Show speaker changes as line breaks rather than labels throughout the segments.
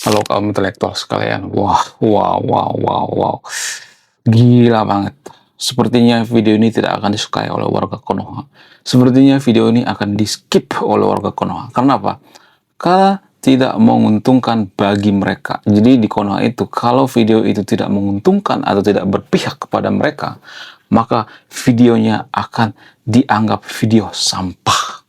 Halo kaum intelektual sekalian. Wah, wow, wow, wow, wow. Gila banget. Sepertinya video ini tidak akan disukai oleh warga Konoha. Sepertinya video ini akan di-skip oleh warga Konoha. Karena apa? Karena tidak menguntungkan bagi mereka. Jadi di Konoha itu, kalau video itu tidak menguntungkan atau tidak berpihak kepada mereka, maka videonya akan dianggap video sampah.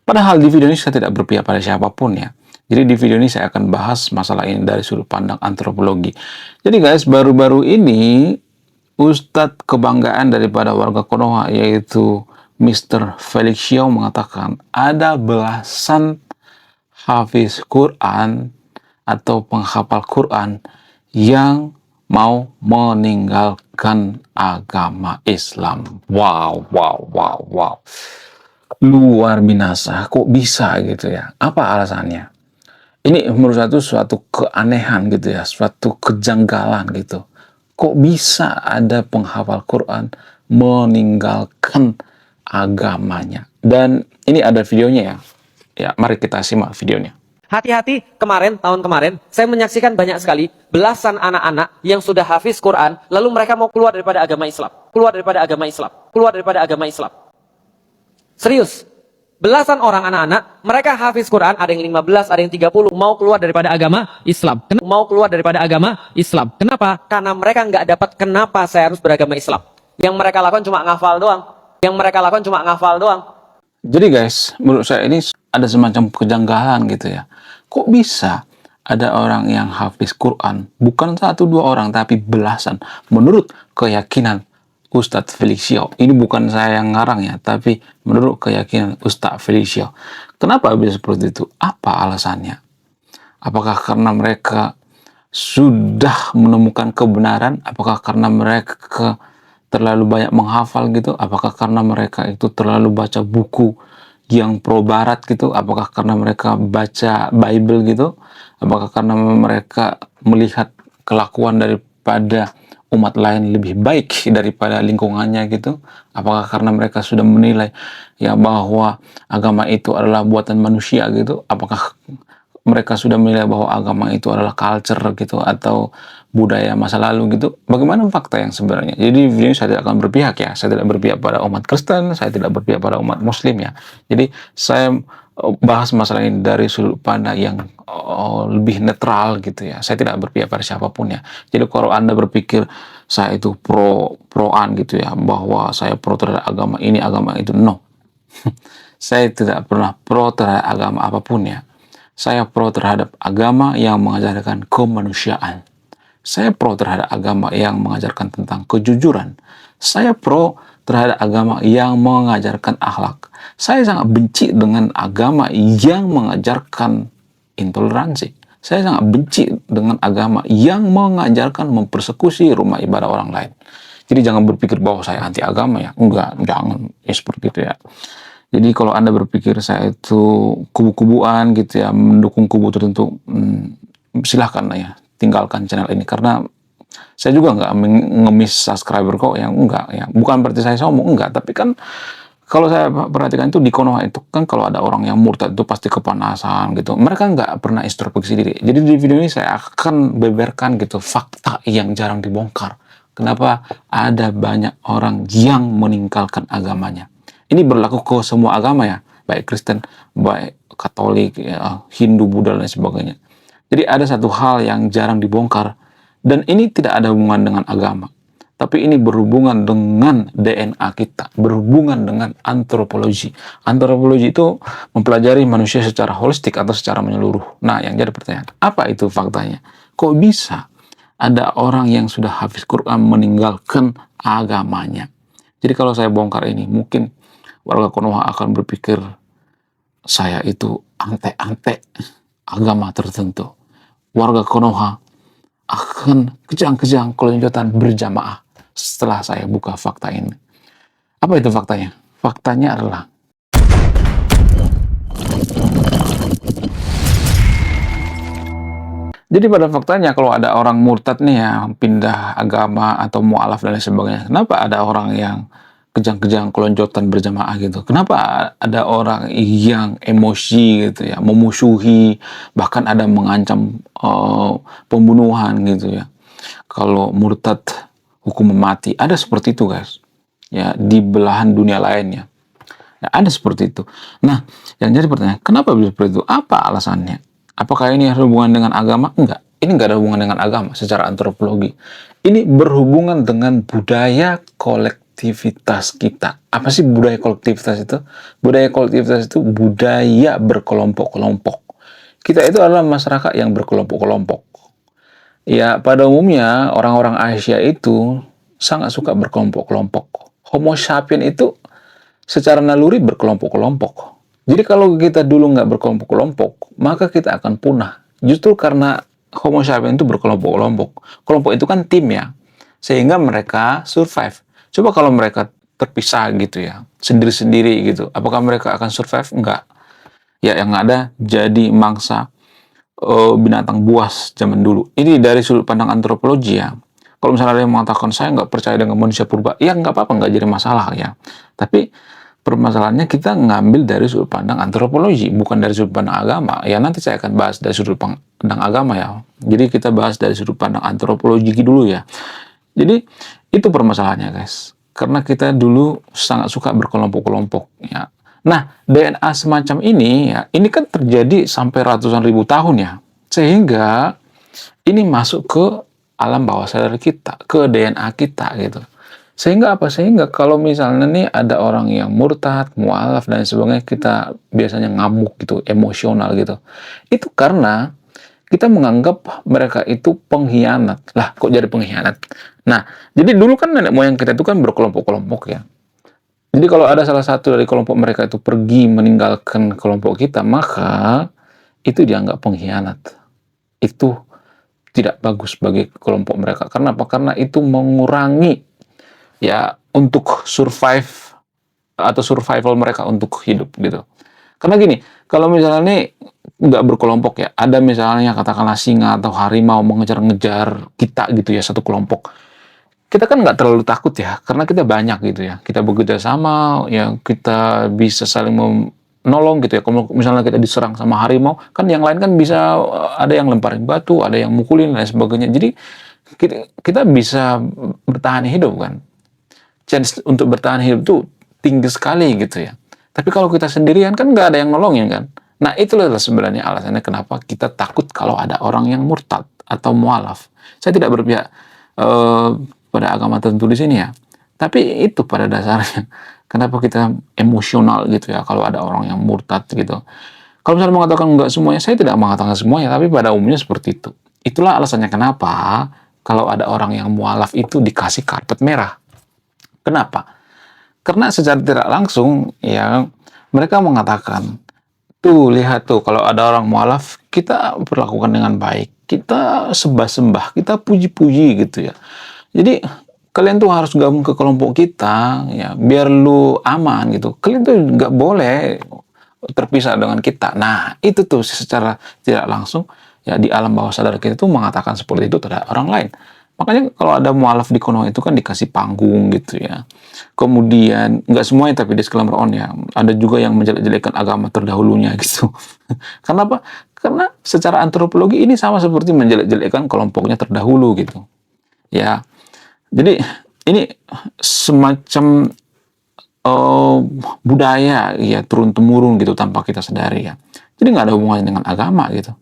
Padahal di video ini saya tidak berpihak pada siapapun ya. Jadi di video ini saya akan bahas masalah ini dari sudut pandang antropologi. Jadi guys, baru-baru ini Ustadz kebanggaan daripada warga Konoha yaitu Mr. Felix Xiao mengatakan ada belasan hafiz Quran atau penghafal Quran yang mau meninggalkan agama Islam. Wow, wow, wow, wow. Luar binasa, kok bisa gitu ya? Apa alasannya? Ini menurut saya itu suatu keanehan gitu ya, suatu kejanggalan gitu. Kok bisa ada penghafal Quran meninggalkan agamanya? Dan ini ada videonya ya. Ya, mari kita simak videonya.
Hati-hati, tahun kemarin, saya menyaksikan banyak sekali belasan anak-anak yang sudah hafiz Quran, lalu mereka mau keluar daripada agama Islam. Keluar daripada agama Islam. Keluar daripada agama Islam. Serius. Belasan orang anak-anak, mereka hafiz Quran, ada yang 15, ada yang 30, mau keluar daripada agama Islam. Mau keluar daripada agama Islam. Kenapa? Karena mereka nggak dapat kenapa saya harus beragama Islam. Yang mereka lakukan cuma ngafal doang. Yang mereka lakukan cuma ngafal doang.
Jadi guys, menurut saya ini ada semacam kejanggalan gitu ya. Kok bisa ada orang yang hafiz Quran, bukan satu dua orang, tapi belasan. Menurut keyakinan Ustadz Felix Xiao. Ini bukan saya yang ngarang ya, tapi menurut keyakinan Ustadz Felix Xiao. Kenapa bisa seperti itu? Apa alasannya? Apakah karena mereka sudah menemukan kebenaran? Apakah karena mereka terlalu banyak menghafal gitu? Apakah karena mereka itu terlalu baca buku yang pro barat gitu? Apakah karena mereka baca Bible gitu? Apakah karena mereka melihat kelakuan daripada umat lain lebih baik daripada lingkungannya gitu? Apakah karena mereka sudah menilai ya bahwa agama itu adalah buatan manusia gitu? Apakah mereka sudah menilai bahwa agama itu adalah culture gitu atau budaya masa lalu gitu? Bagaimana fakta yang sebenarnya? Jadi video ini saya tidak akan berpihak ya. Saya tidak berpihak pada umat Kristen, saya tidak berpihak pada umat Muslim ya. Jadi saya bahas masalah ini dari sudut pandang yang lebih netral gitu ya. Saya tidak berpihak pada siapapun ya. Jadi kalau Anda berpikir saya itu proan gitu ya, bahwa saya pro terhadap agama ini, agama itu, no. Saya tidak pernah pro terhadap agama apapun ya. Saya pro terhadap agama yang mengajarkan kemanusiaan. Saya pro terhadap agama yang mengajarkan tentang kejujuran. Saya pro terhadap agama yang mengajarkan akhlak. Saya sangat benci dengan agama yang mengajarkan intoleransi. Saya sangat benci dengan agama yang mengajarkan mempersekusi rumah ibadah orang lain. Jadi jangan berpikir bahwa saya anti agama ya. Enggak, jangan. Ya seperti itu ya. Jadi kalau Anda berpikir saya itu kubu-kubuan gitu ya, mendukung kubu tertentu, silahkan ya, tinggalkan channel ini. Karena saya juga nggak ngemis subscriber kok, yang enggak ya. Bukan berarti saya sombong, enggak. Tapi kan kalau saya perhatikan itu di Konoha itu kan kalau ada orang yang murtad itu pasti kepanasan gitu. Mereka nggak pernah introspeksi diri. Jadi di video ini saya akan beberkan gitu fakta yang jarang dibongkar. Kenapa ada banyak orang yang meninggalkan agamanya. Ini berlaku ke semua agama ya, baik Kristen, baik Katolik, ya, Hindu, Buddha, dan sebagainya. Jadi ada satu hal yang jarang dibongkar, dan ini tidak ada hubungan dengan agama. Tapi ini berhubungan dengan DNA kita, berhubungan dengan antropologi. Antropologi itu mempelajari manusia secara holistik atau secara menyeluruh. Nah, yang jadi pertanyaan, apa itu faktanya? Kok bisa ada orang yang sudah hafiz Quran meninggalkan agamanya? Jadi kalau saya bongkar ini, mungkin warga Konoha akan berpikir saya itu antek-antek agama tertentu. Warga Konoha akan kejang-kejang kelanjutan berjamaah setelah saya buka fakta ini. Apa itu faktanya? Faktanya adalah jadi pada faktanya kalau ada orang murtad nih ya, pindah agama atau mu'alaf dan lain sebagainya, kenapa ada orang yang kejang-kejang keloncotan berjamaah gitu. Kenapa ada orang yang emosi gitu ya, memusuhi, bahkan ada mengancam pembunuhan gitu ya. Kalau murtad hukum mati, ada seperti itu guys. Ya, di belahan dunia lainnya. Ya, ada seperti itu. Nah, yang jadi pertanyaan, kenapa bisa seperti itu? Apa alasannya? Apakah ini ada hubungan dengan agama? Enggak. Ini enggak ada hubungan dengan agama secara antropologi. Ini berhubungan dengan budaya kolektivitas kita. Apa sih budaya kolektivitas itu? Budaya kolektivitas itu budaya berkelompok-kelompok. Kita itu adalah masyarakat yang berkelompok-kelompok. Ya, pada umumnya orang-orang Asia itu sangat suka berkelompok-kelompok. Homo sapien itu secara naluri berkelompok-kelompok. Jadi kalau kita dulu nggak berkelompok-kelompok, maka kita akan punah. Justru karena Homo sapien itu berkelompok-kelompok. Kelompok itu kan tim ya, sehingga mereka survive. Coba kalau mereka terpisah gitu ya, sendiri-sendiri gitu, apakah mereka akan survive? Enggak. Ya, yang ada jadi mangsa binatang buas zaman dulu. Ini dari sudut pandang antropologi ya. Kalau misalnya ada yang mengatakan saya nggak percaya dengan manusia purba, ya nggak apa-apa, nggak jadi masalah ya. Tapi permasalahannya kita ngambil dari sudut pandang antropologi, bukan dari sudut pandang agama. Ya nanti saya akan bahas dari sudut pandang agama ya. Jadi kita bahas dari sudut pandang antropologi dulu ya. Jadi itu permasalahannya guys. Karena kita dulu sangat suka berkelompok-kelompok ya. Nah, DNA semacam ini ya, ini kan terjadi sampai ratusan ribu tahun ya. Sehingga ini masuk ke alam bawah sadar kita, ke DNA kita gitu. Sehingga apa? Sehingga kalau misalnya nih ada orang yang murtad, mualaf dan sebagainya, kita biasanya ngamuk gitu, emosional gitu. Itu karena kita menganggap mereka itu pengkhianat. Lah, kok jadi pengkhianat? Nah, jadi dulu kan nenek moyang kita itu kan berkelompok-kelompok ya. Jadi kalau ada salah satu dari kelompok mereka itu pergi meninggalkan kelompok kita, maka itu dianggap pengkhianat. Itu tidak bagus bagi kelompok mereka. Karena apa? Karena itu mengurangi ya untuk survive atau survival mereka untuk hidup gitu. Karena gini, kalau misalnya nih nggak berkelompok ya, ada misalnya katakanlah singa atau harimau mengejar-ngejar kita gitu ya, satu kelompok. Kita kan nggak terlalu takut ya, karena kita banyak gitu ya. Kita bekerja sama, ya kita bisa saling menolong gitu ya. Kalau misalnya kita diserang sama harimau, kan yang lain kan bisa ada yang lemparin batu, ada yang mukulin dan sebagainya. Jadi kita bisa bertahan hidup kan. Chance untuk bertahan hidup tuh tinggi sekali gitu ya. Tapi kalau kita sendirian kan nggak ada yang nolongin kan. Nah itulah sebenarnya alasannya kenapa kita takut kalau ada orang yang murtad atau mualaf. Saya tidak berpihak pada agama tertentu di sini ya. Tapi itu pada dasarnya kenapa kita emosional gitu ya kalau ada orang yang murtad gitu. Kalau misalnya mengatakan enggak semuanya, saya tidak mengatakan semuanya, tapi pada umumnya seperti itu. Itulah alasannya kenapa kalau ada orang yang mualaf itu dikasih karpet merah. Kenapa? Karena secara tidak langsung ya mereka mengatakan, tuh lihat tuh kalau ada orang mualaf kita perlakukan dengan baik, kita sembah-sembah, kita puji-puji gitu ya. Jadi kalian tuh harus gabung ke kelompok kita ya biar lu aman gitu. Kalian tuh nggak boleh terpisah dengan kita. Nah itu tuh secara tidak langsung ya di alam bawah sadar kita tuh mengatakan seperti itu terhadap orang lain. Makanya kalau ada mualaf di Konoha itu kan dikasih panggung gitu ya. Kemudian, nggak semuanya tapi disclaimer on ya. Ada juga yang menjelek-jelekan agama terdahulunya gitu. Karena apa? Karena secara antropologi ini sama seperti menjelek-jelekan kelompoknya terdahulu gitu. Ya, jadi ini semacam budaya ya turun-temurun gitu tanpa kita sadari ya. Jadi nggak ada hubungannya dengan agama gitu.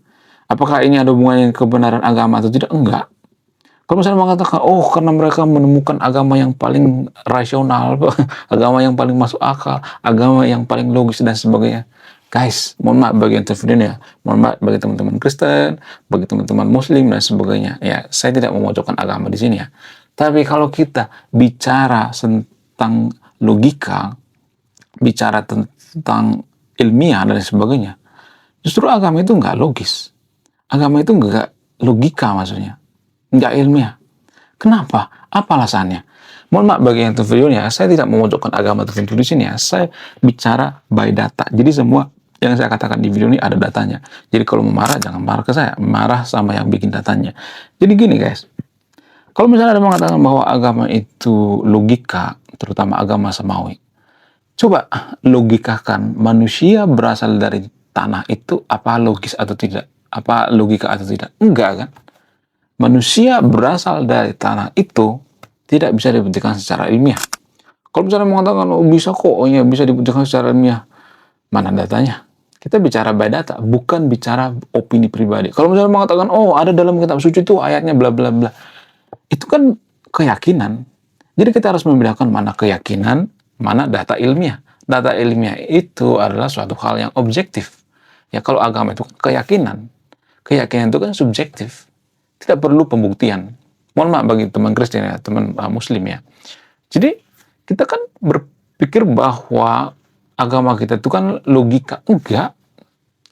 Apakah ini ada hubungannya dengan kebenaran agama atau tidak? Enggak. Kalau misalnya mengatakan, oh karena mereka menemukan agama yang paling rasional, agama yang paling masuk akal, agama yang paling logis dan sebagainya. Guys, mohon maaf bagi yang tervideo ya, mohon maaf bagi teman-teman Kristen, bagi teman-teman Muslim dan sebagainya. Ya, saya tidak memojokkan agama di sini ya. Tapi kalau kita bicara tentang logika, bicara tentang ilmiah dan sebagainya, justru agama itu nggak logis. Agama itu nggak logika maksudnya. Nggak ilmiah. Kenapa? Apa alasannya? Mohon maaf bagi yang tervideo ya, saya tidak memojokkan agama tertentu di sini ya. Saya bicara by data. Jadi semua yang saya katakan di video ini ada datanya. Jadi kalau mau marah jangan marah ke saya, marah sama yang bikin datanya. Jadi gini guys, Kalau misalnya ada mengatakan bahwa agama itu logika, terutama agama samawi, coba logikakan manusia berasal dari tanah itu apa logis atau tidak? Apa logika atau tidak? Enggak kan? Manusia berasal dari tanah itu tidak bisa dibuktikan secara ilmiah. Kalau misalnya mengatakan, oh bisa kok, oh ya bisa dibuktikan secara ilmiah. Mana datanya? Kita bicara by data, bukan bicara opini pribadi. Kalau misalnya mengatakan, oh ada dalam kitab suci itu ayatnya bla bla bla. Itu kan keyakinan. Jadi kita harus membedakan mana keyakinan, mana data ilmiah. Data ilmiah itu adalah suatu hal yang objektif. Ya kalau agama itu kan keyakinan. Keyakinan itu kan subjektif. Tidak perlu pembuktian. Mohon maaf bagi teman Kristen ya, teman Muslim ya. Jadi kita kan berpikir bahwa agama kita itu kan logika. Enggak.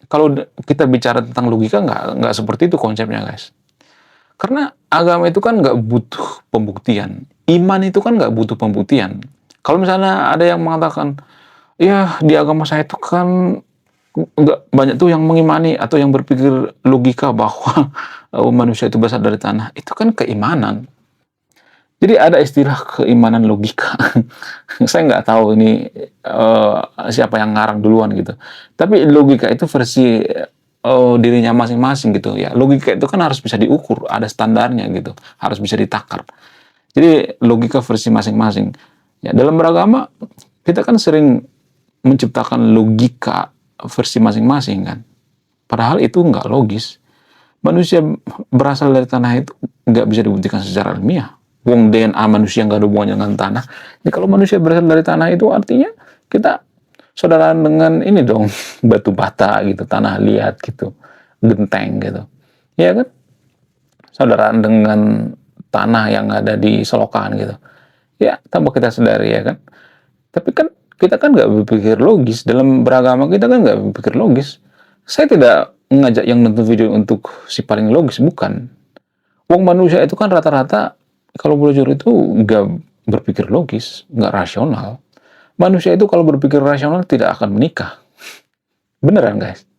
Kalau kita bicara tentang logika enggak seperti itu konsepnya guys. Karena agama itu kan nggak butuh pembuktian. Iman itu kan nggak butuh pembuktian. Kalau misalnya ada yang mengatakan, ya di agama saya itu kan nggak banyak tuh yang mengimani atau yang berpikir logika bahwa manusia itu berasal dari tanah. Itu kan keimanan. Jadi ada istilah keimanan logika. Saya nggak tahu ini siapa yang ngarang duluan gitu. Tapi logika itu versi dirinya masing-masing gitu ya. Logika itu kan harus bisa diukur, ada standarnya gitu, harus bisa ditakar. Jadi logika versi masing-masing. Ya dalam beragama kita kan sering menciptakan logika versi masing-masing kan. Padahal itu nggak logis. Manusia berasal dari tanah itu nggak bisa dibuktikan secara ilmiah. Wong DNA manusia nggak ada hubungannya dengan tanah. Jadi kalau manusia berasal dari tanah itu artinya kita saudaraan dengan ini dong, batu bata gitu, tanah liat gitu, genteng gitu. Ya kan? Saudaraan dengan tanah yang ada di selokan gitu. Ya, tanpa kita sadari ya kan. Tapi kan kita kan nggak berpikir logis. Dalam beragama kita kan nggak berpikir logis. Saya tidak mengajak yang nonton video untuk si paling logis, bukan. Wong manusia itu kan rata-rata kalau belajar itu nggak berpikir logis, nggak rasional. Manusia itu kalau berpikir rasional tidak akan menikah. Beneran guys?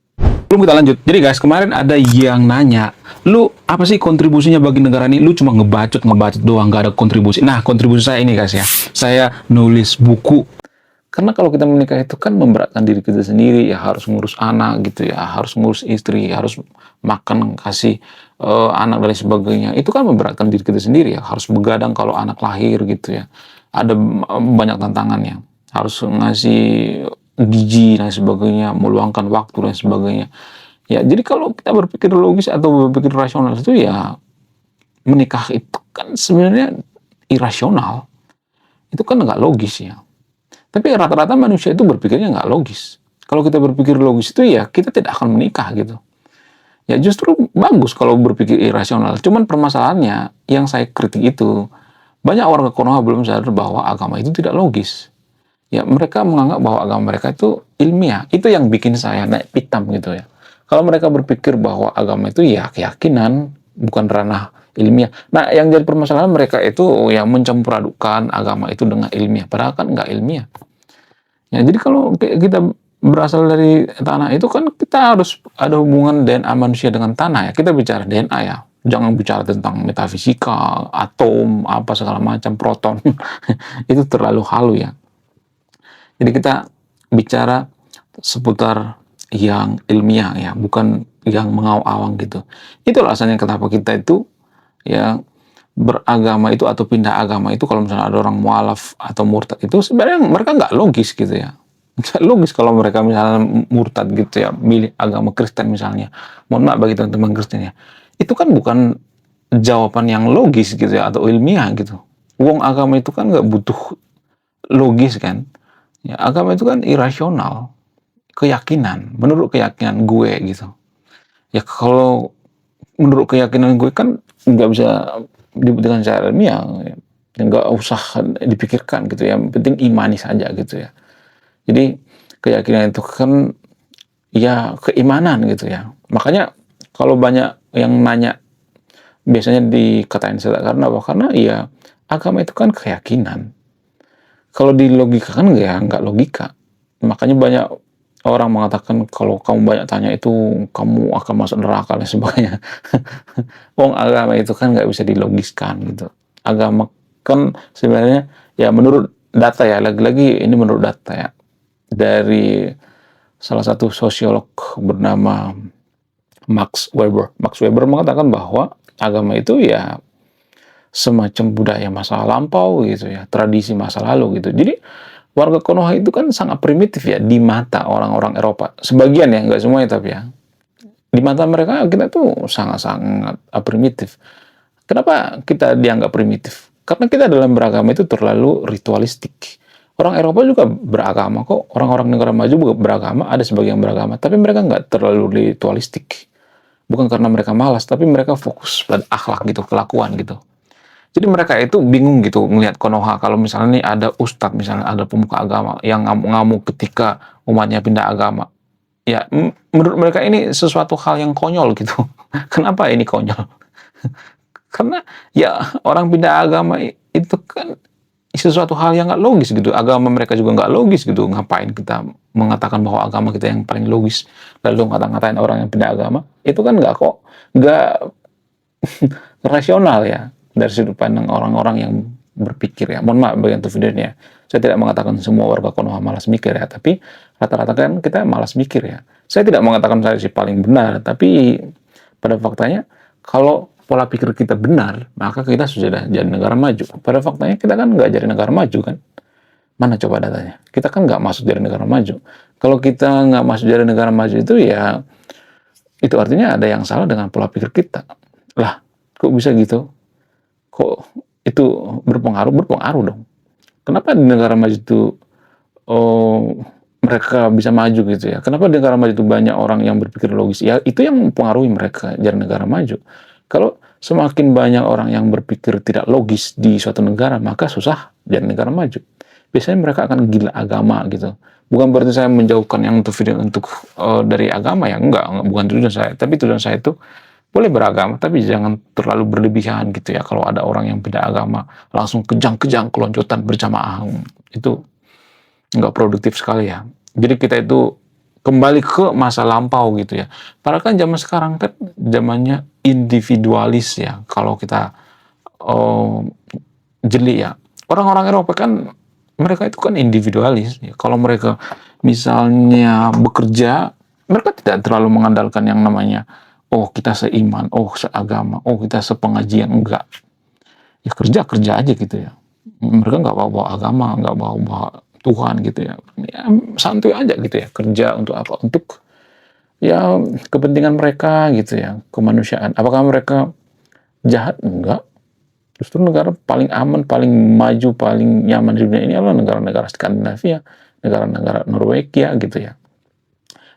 Belum kita lanjut. Jadi guys, kemarin ada yang nanya, lu apa sih kontribusinya bagi negara ini? Lu cuma ngebacot doang, nggak ada kontribusi. Nah, kontribusi saya ini guys ya. Saya nulis buku. Karena kalau kita menikah itu kan memberatkan diri kita sendiri, ya harus ngurus anak gitu ya, harus ngurus istri, harus makan, kasih anak dan sebagainya. Itu kan memberatkan diri kita sendiri ya, harus begadang kalau anak lahir gitu ya. Ada banyak tantangannya. Harus ngasih gizi dan sebagainya, meluangkan waktu dan sebagainya. Ya, jadi kalau kita berpikir logis atau berpikir rasional itu ya menikah itu kan sebenarnya irasional. Itu kan nggak logis ya. Tapi rata-rata manusia itu berpikirnya nggak logis. Kalau kita berpikir logis itu ya kita tidak akan menikah gitu. Ya justru bagus kalau berpikir irasional. Cuman permasalahannya yang saya kritik itu banyak orang Konoha belum sadar bahwa agama itu tidak logis. Ya mereka menganggap bahwa agama mereka itu ilmiah. Itu yang bikin saya naik pitam gitu ya. Kalau mereka berpikir bahwa agama itu ya keyakinan, bukan ranah ilmiah. Nah yang jadi permasalahan mereka itu yang mencampur adukan agama itu dengan ilmiah. Padahal kan nggak ilmiah. Ya, jadi kalau kita berasal dari tanah itu kan kita harus ada hubungan DNA manusia dengan tanah ya. Kita bicara DNA ya. Jangan bicara tentang metafisika, atom, apa segala macam, proton. Itu terlalu halu ya. Jadi kita bicara seputar yang ilmiah ya, bukan yang mengawang-awang gitu. Itu alasannya kenapa kita itu ya beragama itu atau pindah agama itu kalau misalnya ada orang mualaf atau murtad itu sebenarnya mereka nggak logis gitu ya. Nggak logis kalau mereka misalnya murtad gitu ya, milih agama Kristen misalnya. Mohon maaf bagi teman-teman Kristen ya. Itu kan bukan jawaban yang logis gitu ya atau ilmiah gitu. Wong agama itu kan nggak butuh logis kan. Ya, agama itu kan irasional. Keyakinan, menurut keyakinan gue gitu. Ya kalau menurut keyakinan gue kan nggak bisa dibuktikan secara ilmiah, ya. Nggak usah dipikirkan gitu ya, yang penting imani saja gitu ya. Jadi keyakinan itu kan ya keimanan gitu ya. Makanya kalau banyak yang nanya biasanya dikatain setan karena apa? Karena ya agama itu kan keyakinan. Kalau di logika kan ya nggak logika. Makanya banyak orang mengatakan kalau kamu banyak tanya itu kamu akan masuk neraka dan sebagainya. Wong agama itu kan nggak bisa dilogiskan gitu. Agama kan sebenarnya ya menurut data ya, lagi-lagi ini menurut data ya, dari salah satu sosiolog bernama Max Weber. Max Weber mengatakan bahwa agama itu ya semacam budaya masa lampau gitu ya, tradisi masa lalu gitu. Jadi warga Konoha itu kan sangat primitif ya di mata orang-orang Eropa. Sebagian ya, nggak semuanya tapi ya. Di mata mereka kita tuh sangat-sangat primitif. Kenapa kita dianggap primitif? Karena kita dalam beragama itu terlalu ritualistik. Orang Eropa juga beragama kok. Orang-orang negara maju juga beragama, ada sebagian beragama. Tapi mereka nggak terlalu ritualistik. Bukan karena mereka malas, tapi mereka fokus pada akhlak gitu, kelakuan gitu. Jadi mereka itu bingung gitu ngelihat Konoha kalau misalnya nih ada ustadz, misalnya ada pemuka agama yang ngamuk-ngamuk ketika umatnya pindah agama. Ya, menurut mereka ini sesuatu hal yang konyol gitu. Kenapa ini konyol? Karena ya orang pindah agama itu kan sesuatu hal yang nggak logis gitu. Agama mereka juga nggak logis gitu. Ngapain kita mengatakan bahwa agama kita yang paling logis, lalu ngata-ngatain orang yang pindah agama? Itu kan nggak rasional ya dari sudut pandang orang-orang yang berpikir ya. Mohon maaf bagi untuk videonya. Saya tidak mengatakan semua warga Konoha malas mikir ya, tapi rata-rata kan kita malas mikir ya. Saya tidak mengatakan saya si paling benar, tapi pada faktanya kalau pola pikir kita benar, maka kita sudah jadi negara maju. Pada faktanya kita kan nggak jadi negara maju kan. Mana coba datanya? Kita kan nggak masuk dari negara maju. Kalau kita nggak masuk dari negara maju itu ya, itu artinya ada yang salah dengan pola pikir kita. Lah, kok bisa gitu? Kok itu berpengaruh? Berpengaruh dong. Kenapa di negara maju itu mereka bisa maju gitu ya? Kenapa di negara maju itu banyak orang yang berpikir logis? Ya itu yang mempengaruhi mereka jadi negara maju. Kalau semakin banyak orang yang berpikir tidak logis di suatu negara, maka susah jadi negara maju. Biasanya mereka akan gila agama gitu. Bukan berarti saya menjauhkan yang untuk video untuk dari agama ya, enggak, bukan tujuan saya. Tapi tujuan saya itu boleh beragama, tapi jangan terlalu berlebihan gitu ya. Kalau ada orang yang beda agama, langsung kejang-kejang keloncotan berjamaah, itu nggak produktif sekali ya. Jadi kita itu kembali ke masa lampau gitu ya. Padahal kan zaman sekarang kan zamannya individualis ya. Kalau kita jeli ya. Orang-orang Eropa kan mereka itu kan individualis. Ya. Kalau mereka misalnya bekerja, mereka tidak terlalu mengandalkan yang namanya oh kita seiman, oh seagama, oh kita sepengajian, enggak. Ya kerja aja gitu ya. Mereka nggak bawa agama, nggak bawa Tuhan gitu ya. Ya santuy aja gitu ya. Kerja untuk apa? Untuk ya kepentingan mereka gitu ya, kemanusiaan. Apakah mereka jahat? Enggak. Justru negara paling aman, paling maju, paling nyaman di dunia ini adalah negara-negara Skandinavia, negara-negara Norwegia gitu ya.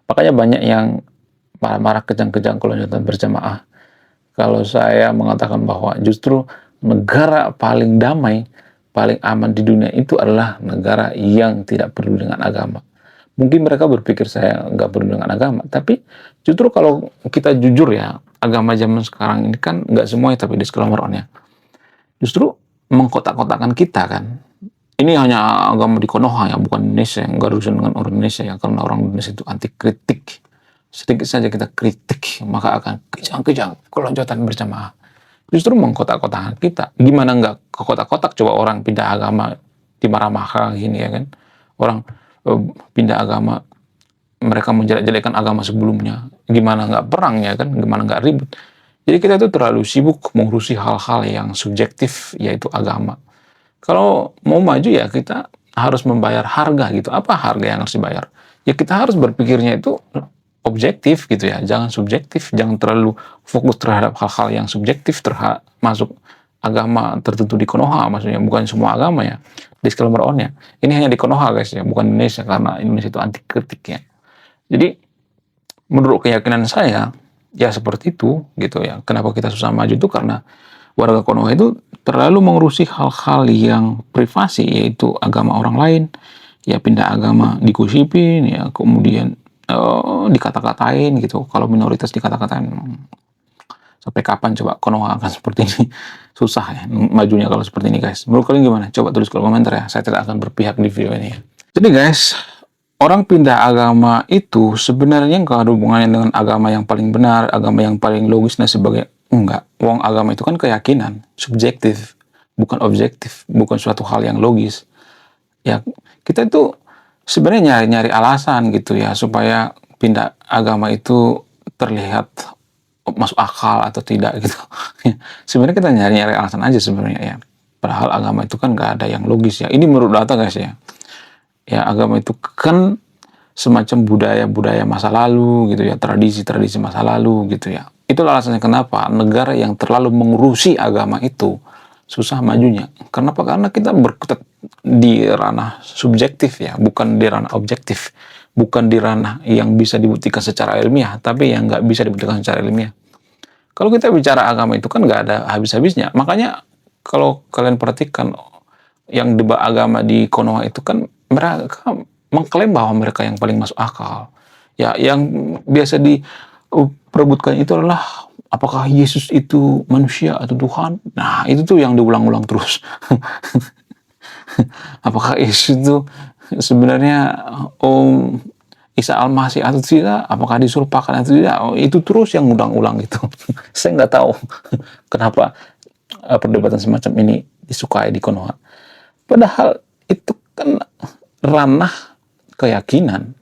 Makanya banyak yang marah-marah kejang-kejang keloncotan berjamaah. Kalau saya mengatakan bahwa justru negara paling damai, paling aman di dunia itu adalah negara yang tidak peduli dengan agama. Mungkin mereka berpikir saya nggak peduli dengan agama, tapi justru kalau kita jujur ya, agama zaman sekarang ini kan nggak semuanya tapi disclaimer on ya. Justru mengkotak-kotakan kita kan. Ini hanya agama di Konoha ya, bukan Indonesia, yang nggak urusan dengan orang Indonesia ya, karena orang Indonesia itu anti kritik. Sedikit saja kita kritik, maka akan kejang-kejang keloncotan berjamaah. Justru mengkotak-kotakan kita. Gimana nggak ke kotak-kotak coba orang pindah agama dimarah-marah gini ya kan. Orang pindah agama, mereka menjelek-jelekan agama sebelumnya. Gimana nggak perang ya kan, gimana nggak ribut. Jadi kita itu terlalu sibuk mengurusi hal-hal yang subjektif, yaitu agama. Kalau mau maju ya kita harus membayar harga gitu. Apa harga yang harus dibayar? Ya kita harus berpikirnya itu objektif gitu ya, jangan subjektif, jangan terlalu fokus terhadap hal-hal yang subjektif masuk agama tertentu di Konoha, maksudnya bukan semua agama ya. Disclaimer on ya. Ini hanya di Konoha guys ya, bukan Indonesia, karena Indonesia itu anti kritik ya. Jadi menurut keyakinan saya ya seperti itu gitu ya. Kenapa kita susah maju itu karena warga Konoha itu terlalu mengurusi hal-hal yang privasi, yaitu agama orang lain, ya pindah agama digosipin ya, kemudian dikata-katain gitu. Kalau minoritas dikata-katain, sampai kapan coba Konoha akan seperti ini? Susah ya majunya kalau seperti ini guys. Menurut kalian gimana? Coba tulis kolom komentar ya. Saya tidak akan berpihak di video ini ya. Jadi guys, orang pindah agama itu sebenarnya nggak ada hubungannya dengan agama yang paling benar, agama yang paling logis dan sebagainya. Enggak. Wong agama itu kan keyakinan, subjektif, bukan objektif, bukan suatu hal yang logis. Ya, kita itu sebenarnya nyari-nyari alasan gitu ya supaya pindah agama itu terlihat masuk akal atau tidak gitu. Sebenarnya kita nyari-nyari alasan aja sebenarnya ya. Padahal agama itu kan nggak ada yang logis ya. Ini menurut data guys ya. Ya agama itu kan semacam budaya-budaya masa lalu gitu ya, tradisi-tradisi masa lalu gitu ya. Itulah alasannya kenapa negara yang terlalu mengurusi agama itu susah majunya. Kenapa? Karena kita berkutat di ranah subjektif ya, bukan di ranah objektif. Bukan di ranah yang bisa dibuktikan secara ilmiah, tapi yang nggak bisa dibuktikan secara ilmiah. Kalau kita bicara agama itu kan nggak ada habis-habisnya. Makanya kalau kalian perhatikan yang debat agama di Konoha itu kan mereka mengklaim bahwa mereka yang paling masuk akal. Ya, yang biasa diperebutkan itu adalah apakah Yesus itu manusia atau Tuhan? Nah, itu tuh yang diulang-ulang terus. Apakah Yesus itu sebenarnya Om Isa Al-Masih atau tidak? Apakah diserupakan atau tidak? Oh, itu terus yang ulang-ulang gitu. Saya nggak tahu kenapa perdebatan semacam ini disukai di Konoha. Padahal itu kan ranah keyakinan.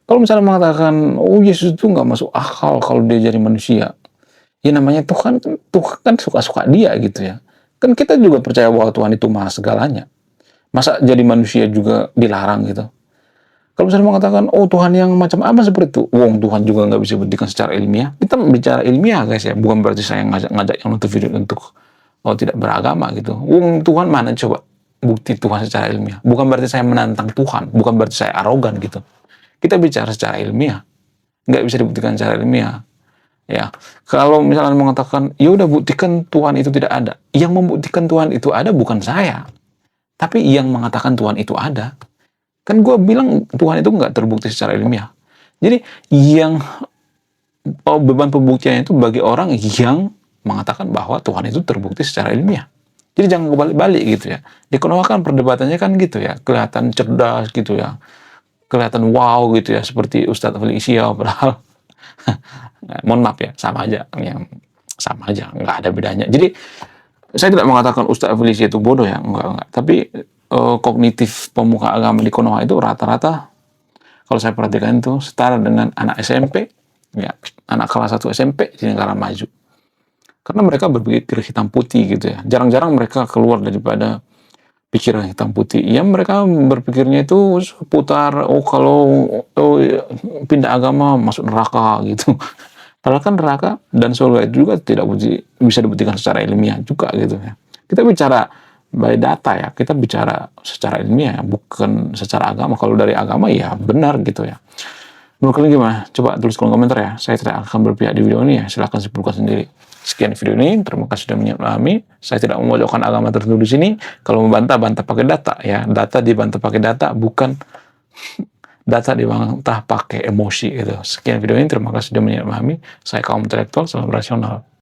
Kalau misalnya mengatakan, oh Yesus itu nggak masuk akal kalau dia jadi manusia. Ya namanya Tuhan kan suka-suka dia gitu ya. Kan kita juga percaya bahwa Tuhan itu maha segalanya. Masa jadi manusia juga dilarang gitu. Kalau misalnya mengatakan, oh Tuhan yang macam apa seperti itu, wong Tuhan juga nggak bisa buktikan secara ilmiah. Kita bicara ilmiah guys ya, bukan berarti saya ngajak yang nonton video untuk tidak beragama gitu. Wong Tuhan mana coba bukti Tuhan secara ilmiah. Bukan berarti saya menantang Tuhan, bukan berarti saya arogan gitu. Kita bicara secara ilmiah, nggak bisa dibuktikan secara ilmiah. Ya, kalau misalnya mengatakan, ya udah buktikan Tuhan itu tidak ada. Yang membuktikan Tuhan itu ada bukan saya, tapi yang mengatakan Tuhan itu ada. Kan gue bilang Tuhan itu nggak terbukti secara ilmiah. Jadi yang beban pembuktiannya itu bagi orang yang mengatakan bahwa Tuhan itu terbukti secara ilmiah. Jadi jangan kebalik-balik gitu ya. Di Konoha kan perdebatannya kan gitu ya, kelihatan cerdas gitu ya, kelihatan wow gitu ya, seperti Ustadz Felicia padahal mohon maaf ya, sama aja, nggak ada bedanya. Jadi saya tidak mengatakan Ustadz Felicia itu bodoh ya, enggak. Tapi kognitif pemuka agama di Konoha itu rata-rata kalau saya perhatikan itu setara dengan anak SMP, ya, anak kelas 1 SMP di negara maju. Karena mereka berpikir hitam putih gitu ya. Jarang-jarang mereka keluar daripada pikiran hitam putih. Ya mereka berpikirnya itu seputar kalau pindah agama masuk neraka gitu. Padahal kan neraka dan surga itu juga tidak bisa dibuktikan secara ilmiah juga gitu ya. Kita bicara by data ya, kita bicara secara ilmiah bukan secara agama. Kalau dari agama ya benar gitu ya. Menurut kalian gimana? Coba tulis kolom komentar ya. Saya tidak akan berpihak di video ini ya. Silahkan simpulkan sendiri. Sekian video ini. Terima kasih sudah memahami. Saya tidak memojokkan agama tertentu di sini. Kalau membantah, bantah pakai data ya. Data dibantah pakai data, bukan data dibantah pakai emosi gitu. Sekian video ini. Terima kasih sudah memahami. Saya kaum intelektual, salam rasional.